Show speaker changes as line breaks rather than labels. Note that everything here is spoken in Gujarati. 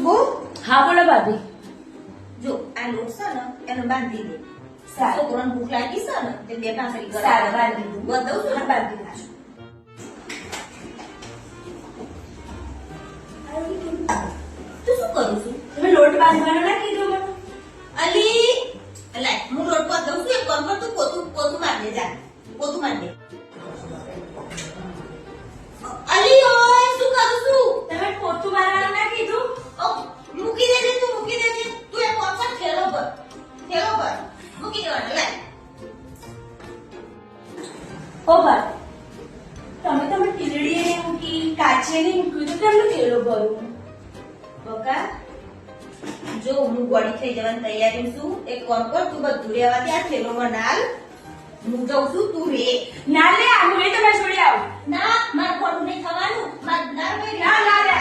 શુભુ
હા બોલો ભાભી.
જો આ લોટ છે ને એને બાંધી દે.
સારું.
છોકરાને ભૂખ લાગી છે ને તે બે ભાખરી કરે.
સારું, બાંધી દઉં.
બધું છું ને બાંધી દઉં. તું શું કરું છું?
તમે લોટ બાંધવાનો ના કીધું મને?
અલી અલા હું લોટ પર દઉં છું એક કામ કર તું પોતું માર દે જા. પોતું માર દે. અલી ઓય શું કરું છું?
તમે પોતું મારવાનું ના કીધું?
ઓ મૂકી દેજે તું મૂકી દેજે. તું એક કામ કર થેલો પર. થેલો પર મૂકી દેવાનું લે.
ઓ ભાઈ, તમે ટીલડીએ નહીં મૂકી, કાચે નહીં મૂક્યું તો કેમનું થેલો ભરું?
બકા જો હું ગોળી થઈ જવાની તૈયારી છું એક કામ કર તું બધું રહેવા દે આ થેલોમાં નાલ હું જઉં છું તું રે
ના લે, આનું એ તમે છોડી આવો.
ના મારે ખોટું નહીં થવાનું મારે ના
ના ના લે.